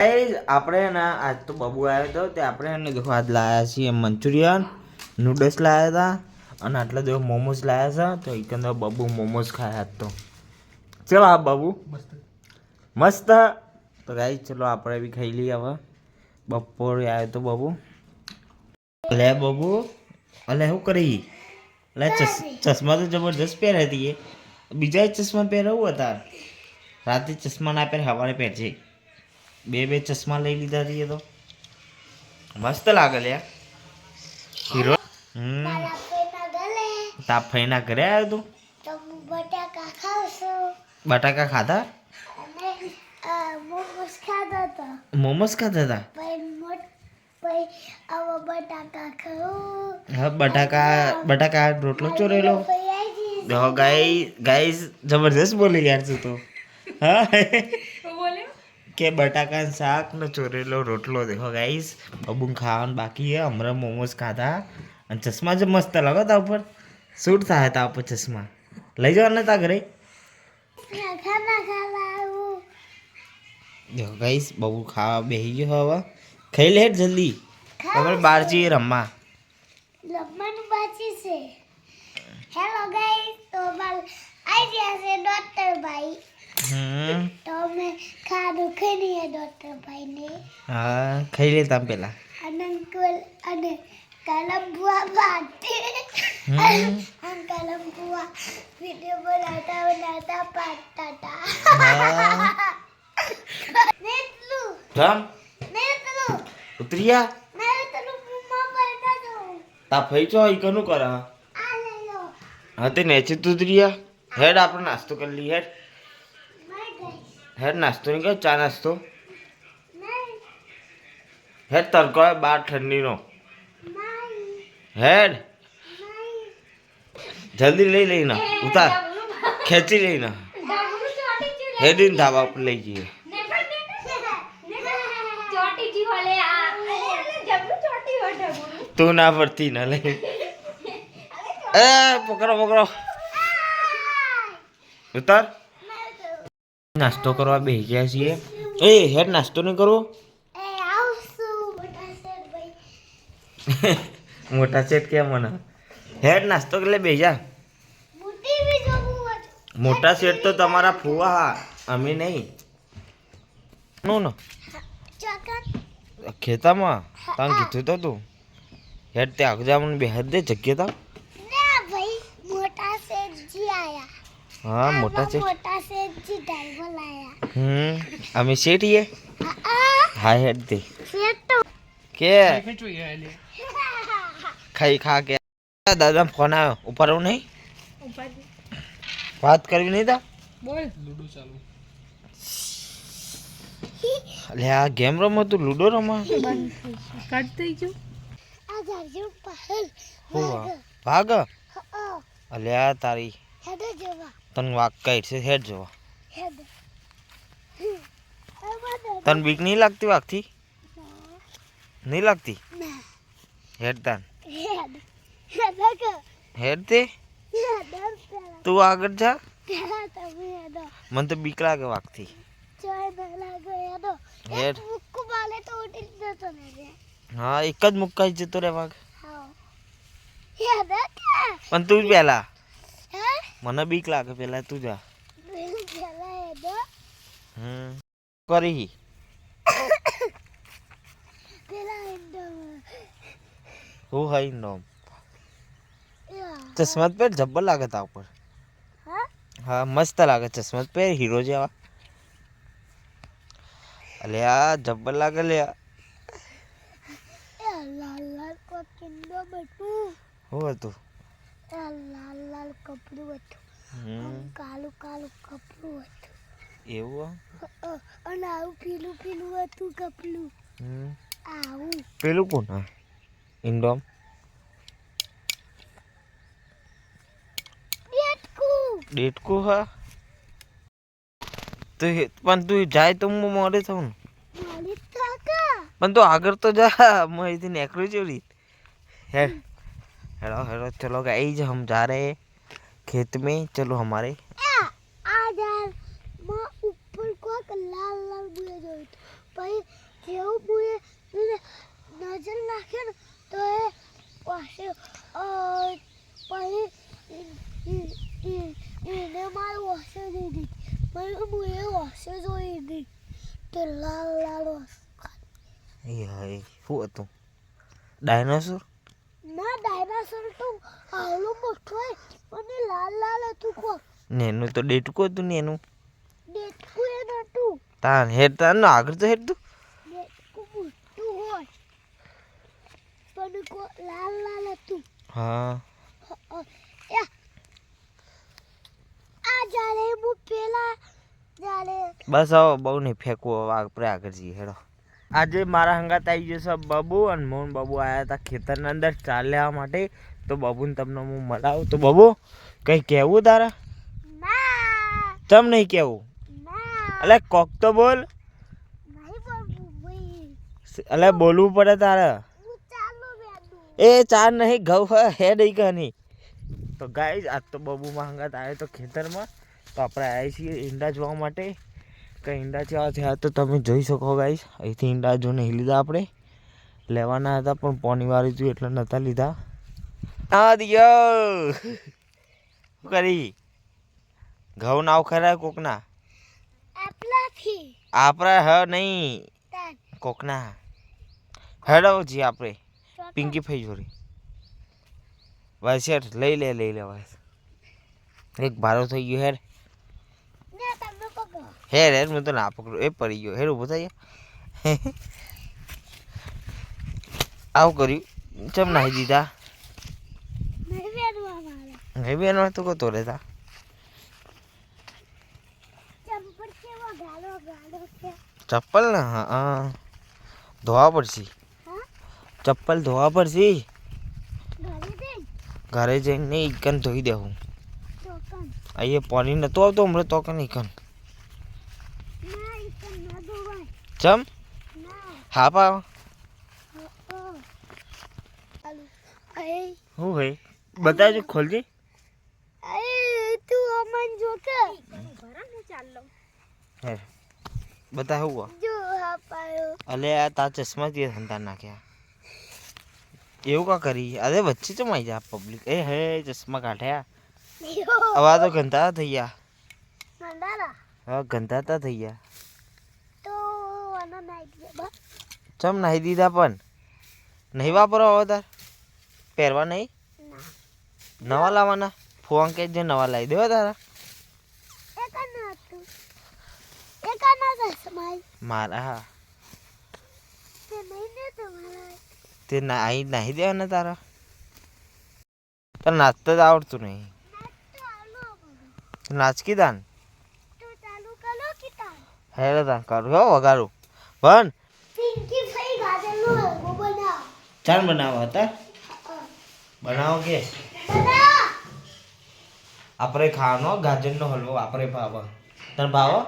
આપણે ના આજ તો બબુ આવ્યો હતો તે આપણે એને દેખો આજ લાયા છીએ મંચુરિયન નૂડલ્સ લાયા હતા અને આટલા દેખો મોમોઝ લાયા છે તો એકંદર બબુ મોમોઝ ખાયા તો ચલો આ બબુ મસ્ત તો ગાઈ ચલો આપણે બી ખાઈ લઈએ હવે બપોરે આવ્યો તો બબુ લે બબુ અલે શું કરી લે ચશ્મા તો જબરદસ્ત પહેરી હતી બીજા ચશ્મા પહેરવું હતા રાતે ચશ્મા ના પહેરે સવારે પહેરજે બે ચશ્મા લઈ લીધા છીએ તો મસ્ત લાગે લે હીરો તાપ ફઈના ઘરે આવ્યો તું બટાકા ખાધા મોમોસ ખાધા હતા હા બટાકા રોટલો ચોરેલો ગાઈસ જબરદસ્ત બોલી યાર તું તો હા કે બટાકા શાક ને ચોરેલો રોટલો દેખો ગાઈસ બબુન ખાવાનું બાકી હે હમણાં મોમોસ ખાધા અને ચશ્મા જે મસ્ત લાગો તા ઉપર શૂટ થાય તા ઉપર ચશ્મા લઈ જવાના તા ઘરે દેખો ગાઈસ બબુ ખાવા બેસી ગયો હવે ખાઈ લે જલ્દી તમે બહાર જઈએ રમવાનું બાકી છે હેલો ગાઈસ તો બાલ આઈ ગયા છે ડોક્ટર ભાઈ તો મેં ખાધું ખાઈ લીધું ડોક્ટર ભાઈને હા ખાઈ લે તમે પેલા અંકલ અને કલમ બુઆ વિડિયો બનાવતા પાડતા ઉતરિયા તા ફઈ છો ઈ કનું કર હા તે નેચે ઉતરિયા હેડ આપણે નાસ્તો કરી લઈએ હેડ નાસ્તો નહીં કર ચા નાસ્તો હેડ તડકો બાર ઠંડીનો હેડ જલ્દી લઈને ઉતાર ખેંચી લઈને હેડીને ધાબા ઉપર લઈ જઈએ તું ના પડતી ના લઈ એ પકડો ઉતાર નાસ્તો કરવા બેસી ગયા છીએ એ હેડ નાસ્તો નહીં કરવો મોટા સેટ કેમ મને હેડ નાસ્તો કરી લે બેજા મોટા સેટ તો તમારા ફુવા અમે નહીં નું ને ખેતામાં તાન કીધું તો તું હેડ તે આગજા મને બેહાડ દે જગ્યા હા મોટા સેઠજી ડ્રાઈવર લાયા અમે શેઠીએ હા હેડ દે કે ખાઈ ખા કે દાદા ફોન આવ્યો ઉપાડવું નહીં વાત કરવી નહીં તા બોલ લૂડો ચાલુ લે આ ગેમ રમો તું લૂડો રમો કટ થઈ ગયો આ જાજો પહલ ભાગ અલે આ તારી હેડ જોવા તન વાક કાઈ છે હેડ જોવા તન બીક નહીં લાગતી વાકથી નહીં લાગતી હેડ તાન હેડ તે તું આગળ જા મને તો બીક લાગે વાકથી હેડ હા એક જ મુક્કા જતો રે વાઘ પણ તું પેલા મને બીક લાગે પેલા તું જા કરી હું હાઈ નોમ ચશ્મા પેર જબ્બર લાગે તા ઉપર હા મસ્ત લાગે ચશ્મા પેર હીરો જેવા અલે આ જબ્બર લાગે લે હું હતું લાલ કપડું હતું કાલું કપડું હતું એવું અને આવું પીલું હતું કપડું આવું પેલું કોણ હા ઇન્ડોમ ડેટકુ હા તો પણ તું જાય તો હું મોડે થઉં ને પણ તું આગળ તો જા मैं इधर नेकरो चोरी हेड हेलो चलो गाइस हम जा रहे हैं खेत में चलो हमारे आज मैं ऊपर को लाल बुआ जो પછી જેવું પૂરે નજર નાખે ને તો એ પાસે પછી એને મારું વસે દીધી પછી હું એ વસે જોઈ દીધી તો લાલ લાલ એ હાય શું હતું ડાયનાસોર ના ડાયનાસોર તો આવડું મોટું હોય અને લાલ લાલ હતું કોક નેનું તો ડેટકું હતું નેનું દેખું એ નતું તાન હેડ તાન આગળ તો હેડ તું દેખું મોટું હોય પણ લાલ લાલ હતું હા આ જ્યારે હું પેલા જ્યારે બસ આવો બહુ નહીં ફેંકવું હવે આપણે આગળ જઈએ હેડો આજે મારા હંગાત આવી જશે બાબુ અને મોહન બાબુ આવ્યા હતા ખેતરના અંદર ચાલ લેવા માટે તો બાબુને તમને હું મળાવું તો બાબુ કંઈ કહેવું તારા ના તમ નહીં કહેવું ના અલે કોક તો બોલ નહીં બોલવું ભાઈ અલે બોલવું પડે તારે હું ચાલુ બેઠું એ ચાર નહીં ઘઉં હે નહીં કહાની તો ગાઈઝ આજ તો બાબુમાં હંગાત આવે તો ખેતરમાં તો આપણે આવ્યા છીએ ઈંડા જોવા માટે કંઈ ઈંડા જેવા થયા તો તમે જોઈ શકો ગાઈઝ અહીંથી ઈંડા જો નહીં લીધા આપણે લેવાના હતા પણ પોણીવાળી હતું એટલે નહોતા લીધા હા દિયો શું કરી ઘઉં નાવ ખરા કોકના આપલાથી આપણા હ નહીં તાન કોકના હેડો જી આપણે પિંકી ફઈ જોડી બસ યાર લઈ લે બસ એક ભારો થઈ ગયો હેડ ને તમે પકડો હેડ હેડ મેં તો ના પકડું એ પડી ગયો હેડ ઊભો થઈ આવું કર્યું ચમ નાહી દીધા નહીં બેઠવા મારે નહીં બેનો તો કહો તો રહેતા ચંપર કેવો ગાલો ગાલો છે ચપ્પલ ને હા ધોવા પડશે હા ચપ્પલ ધોવા પડશે ઘરે દે ઘરે જઈને ઈકન ધોઈ દેવું તો કન અહીંયા પાણી નહોતું આવતું હમણાં તો કે ઈકન ના ઈ તો ના દોવાય ચમ ના હા પા આલુ અય શું ભાઈ બતાવજો ખોલજે અય તું અમન જો કે ભરા ને ચાલો હે બતા હું જો હા પાયો અલે આ તા ચશ્મા જે ધંધા નાખ્યા એવું કા કરી અરે વચ્ચે ચમાઈ જા પબ્લિક એ હે ચશ્મા કાઢ્યા હવે તો ગંધા થઈ ગયા મંડારા હવે ગંધાતા થઈ ગયા તો આના નાઈટ બા ચમ નાહી દીધા પણ નહીં વાપરો હવે તાર પહેરવા નહીં ના નવા લાવવાના ફોન કે જે નવા લાવી દેવા તારા એકાના હતું એકાના ચશ્માઈ મારા હા તે નહીં ને તમારા તે નાહી દેવાના તારા તારે નાચતા જ આવડતું નહીં તો આલો નાચકી દાન તો ચાલુ કરો કિતા હેરે દાન કરું હો વગાડું ભન પિંકી ફઈ ગાજરનો હલવો બનાવ ચાલ બનાવો હતા બનાવો કે બનાવ આપણે ખાવાનો ગાજરનો હલવો આપણે ભાવ તને ભાવો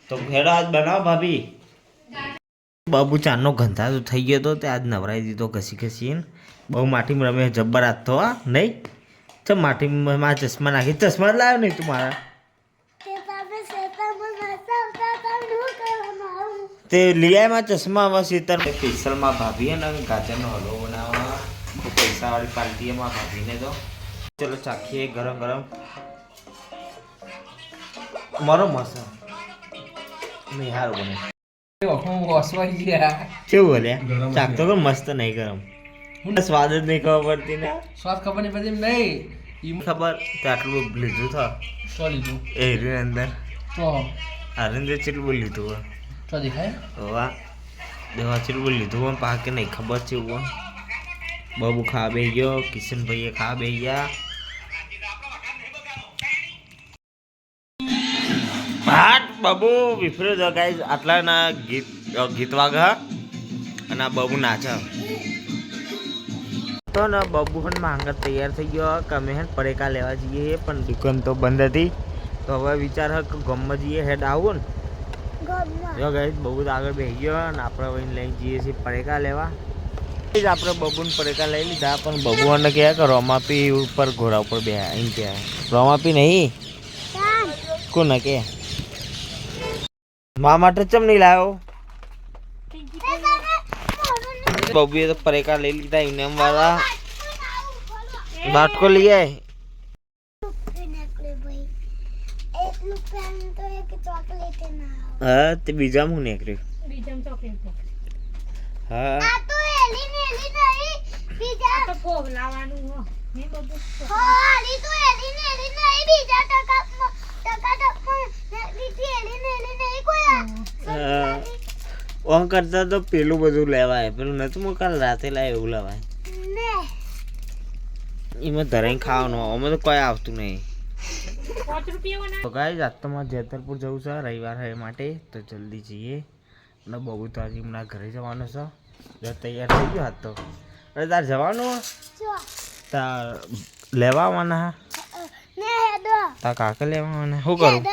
તો હેડો આજ બનાવો ભાભી બાબુ ચાનો ગંધા તો થઈ ગયો તો તે આજ નવરાઈ દીધો ઘસી ઘસીને બહુ માટીમાં રમે જબ્બર હાથ તો હા નહીં ચમ માટીમાં મારા ચશ્મા નાખી ચશ્મા જ લાવ્યો નહીં તું મારા તે તમે શેતામાં નાચતા તમે શું કરવાનું આવું તે લઈ આવ્યા મારા ચશ્મા હવે શીતળ સ્પેશિયલમાં ભાભી અને ગાજરનો હલવો બનાવવા બહુ પૈસાવાળી પાર્ટી એમાં ભાભીને તો ચલો ચાખીએ ગરમ ગરમ મારો મસા નહીં સારું બને કેવું બોલ્યા ચાક તો મસ્ત નહીં ગરમ સ્વાદ જ નહીં ખબર પડતી ને સ્વાદ ખબર નહીં પડતી નહીં ખબર તો આટલું લીધું થા શું લીધું એ રહ્યું અંદર તો આનંદે ચેટલું લીધું શું દેખાય વાહ દેવા ચેટલું લીધું હોય પાકે નહીં ખબર છે એવું બાબુ ખા બે ગયો કિશનભાઈએ ખા બે ગયા ભાટ બાબુ વિફર્યો તો ગાઈઝ આટલાના ગીત વાગા અને આ બાબુ નાચા તો ને બાબુ પણ માંગત તૈયાર થઈ ગયો કે અમે હે પડેકા લેવા જઈએ પણ દુકાન તો બંધ હતી તો હવે વિચાર હે કે ગામમાં જઈએ હેડ આવું ને ગમવા જો ગાઈઝ બહુ જ આગળ બેસી ગયો અને આપણે વહીને લઈને જઈએ છીએ પડેકા લેવા આપણે બબુને પડેકા લઈ લીધા પણ બબુઓને કહે કે રોમાપી ઉપર ઘોડા ઉપર બે એમ કહે રોમાપી નહીં તાન કોને કે મા માટે ચમ નહીં લાવ્યો બબુએ તો પરેકા લઈ લીધા ઇનામ વાળા બાટકો લઈ આય હા તે બીજા હું નીકળ્યું હા ઓમ કરતા તો પેલું બધું લેવાય પેલું નતું હું કાલ રાતે લાય એવું લેવાય એમાં ધરાઈને ખાવાનું અમે તો કોઈ આવતું નહીં તો ગાઈસ આજ તો મારે જેતરપુર જવું છે રવિવાર હે માટે તો જલ્દી જઈએ અને બહુ તો આજે હમણાં ઘરે જવાનું છે જો તૈયાર થઈ ગયો હાથ તો અરે તાર જવાનું તાર લેવા આવવાના તાર કાકા લેવા આવવાના શું કરું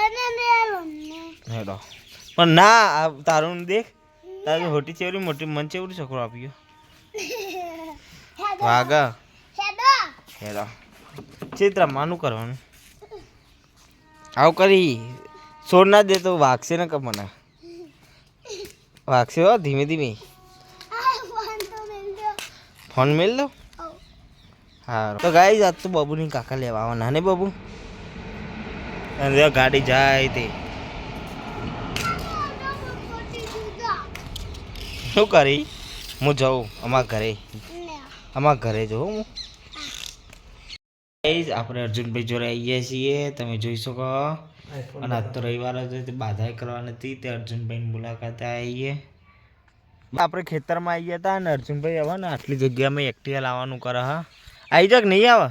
હેડો પણ ના તારું દેખ તારું હોટી ચેવડી મોટી મન ચેવડી છોકરો આપ્યો વાગા હેડો ચિત્ર માનું કરવાનું આવું કરી છોડ ના દે તો વાગશે ને કે મને વાગશે હો ધીમે ધીમે ફોન મેલ દો હા તો ગાઈ જાત તો બબુની કાકા લેવા આવવાના ને બબુ અને ગાડી જાય તે શું કરી હું જાઉં અમારા ઘરે જવું હું આપણે અર્જુનભાઈ જોડે આવીએ છીએ તમે જોઈ શકો અને આજ તો રવિવાર હતો તે બાધાઈ કરવા નથી તે અર્જુનભાઈની મુલાકાતે આવીએ આપણે ખેતરમાં આવીએ હતા અને અર્જુનભાઈ આવે ને આટલી જગ્યામાં એક્ટિવા લાવવાનું કરે હા આવી જાક નહીં આવે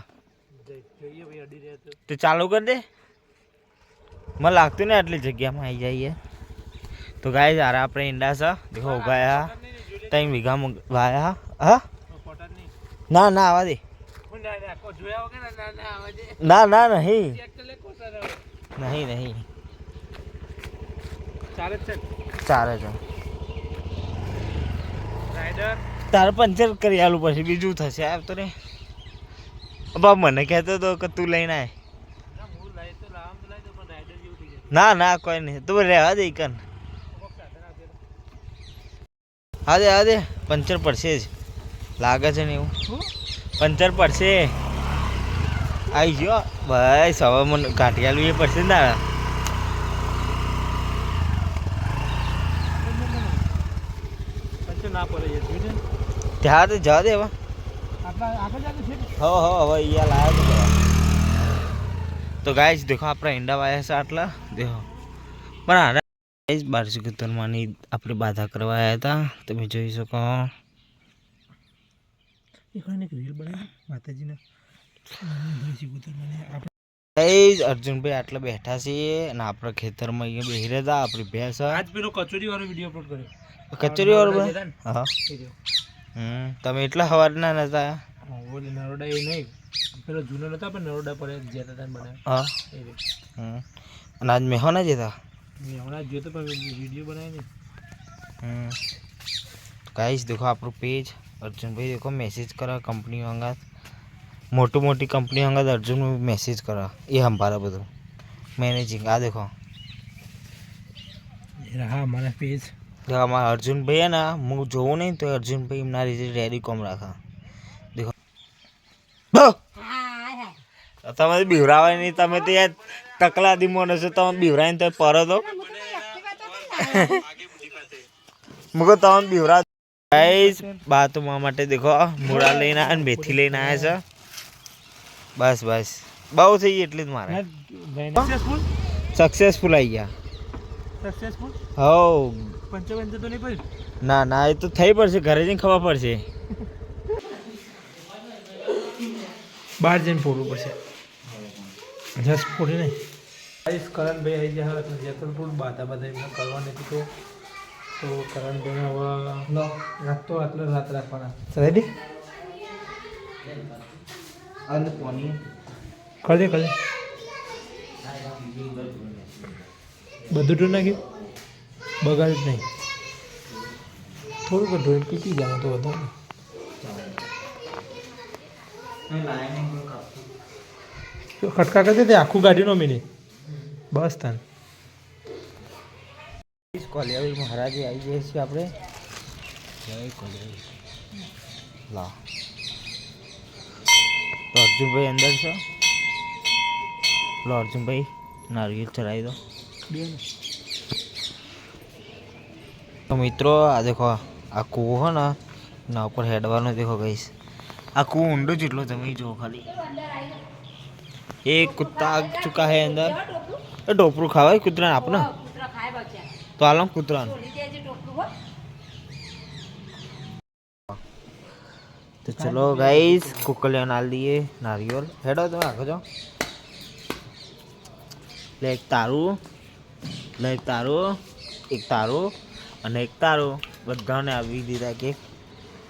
તો ચાલુ કરી દે મને લાગતું ને આટલી જગ્યામાં આવી જઈએ તો ગાય સારા આપણે ઈંડા છે દેખો ઉગાયા 3 વીઘામાં વાયા હા ના ના આવા દે ના ના નહીં નહીં ચાલે છે તારે પંચર કરી આલું પછી બીજું થશે આવ તો રે બાપ મને કહેતો હતો કે તું લઈને આય ના ના કોઈ નહીં તું રહેવા દે કન હા દે પંચર પડશે જ લાગે છે ને એવું પંચર પડશે આવી ગયો ભાઈ સવા મને કાઢી આલું એ પડશે ને ત્યાં તો જવા દે હવે હવે અહીંયા લાયા તો ગાય દેખો આપણા ઈંડા વાયા છે આટલા દેખો પણ આના 1271 આપણે બાધા કરવા આવ્યા હતા તમે જોઈ શકો અર્જુનભાઈ આટલા બેઠા છીએ અને આપણા ખેતરમાં અહીંયા બેસી રહ્યા આપણી ભેંસ આજ પેલો કચોરી વાળો વિડીયો અપલોડ કર્યો કચોરી વાળો હા તમે એટલા સવારના નતા નરોડા એ નહીં પેલો જૂનો નતા પણ નરોડા પર જતા બનાવ્યો હા અને આજ મેહોના જતા મેહોના જોતો પણ વિડીયો બનાવ્યો ને ગાઈસ देखो આપણું પેજ અર્જુનભાઈ देखो મેસેજ કરા કંપની અંગાત મોટી કંપની અંગાત અર્જુન મેસેજ કરા એ હંભારા બધું મેનેજિંગ આ देखो रहा हमारा पेज देखो हमारा अर्जुनભાઈ है ना હું જોઉં નહીં તો અર્જુનભાઈ એમના રીતે રેડી કોમ રાખા देखो તમે બીવરાવાય નહીં તમે તો યાર તકલા દી મોને છો તમે બીવરાઈને તો પરો તો મુકો તમે બીવરા ગાઈસ બાતમાં માટે देखो મૂળા લઈને અને મેથી લઈને આવ્યા છે બસ બહુ થઈ ગઈ એટલી જ મારે સક્સેસફુલ આવી ગયા સક્સેસફુલ હો પંચો તો નહીં પડી ના એ તો થઈ પડશે ઘરે જઈને ખબર પડશે બહાર જઈને ફોડવું પડશે જસ્ટ ફોડી નહીં ગાઈસ કરણભાઈ આવી ગયા હતા જેતલપુર બાધા એમને કરવાની હતી તો કરણભાઈને હવે રાખતો આટલો રાત રાખવાના રેડી અને પાણી કરી દે બધું તો નાખ્યું બગાડ જ નહીં થોડુંક ઢોળ પીકી જાય તો વધારે ખટકા કરતી તે આખું ગાડીનો મિનિટ બસ તાન કોલિયાવી મહારાજે આવી જઈએ છીએ આપણે લા તો અર્જુનભાઈ અંદર છે લો અર્જુનભાઈ નારિયેળ ચડાવી દો તો મિત્રો આ દેખો આ કૂવો હો ને એના ઉપર હેડવાનો દેખો ગઈશ આ કૂવો ઊંડો જેટલો તમે જુઓ ખાલી એક કુત્તા આ ચુકા હે અંદર એ ટોપરું ખાવાય કૂતરાને આપને તો હાલો કૂતરાને तो चलो गाइस कुकलिया नाल दिए नारियल हेडो तो आखो जो ले एक तारू અને એક તારો બધાને આવી દીધા કેક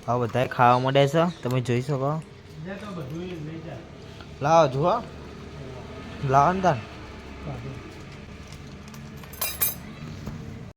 હવે બધાએ ખાવા માંડે છે તમે જોઈ શકો લાવો જુઓ લાવો ને તાર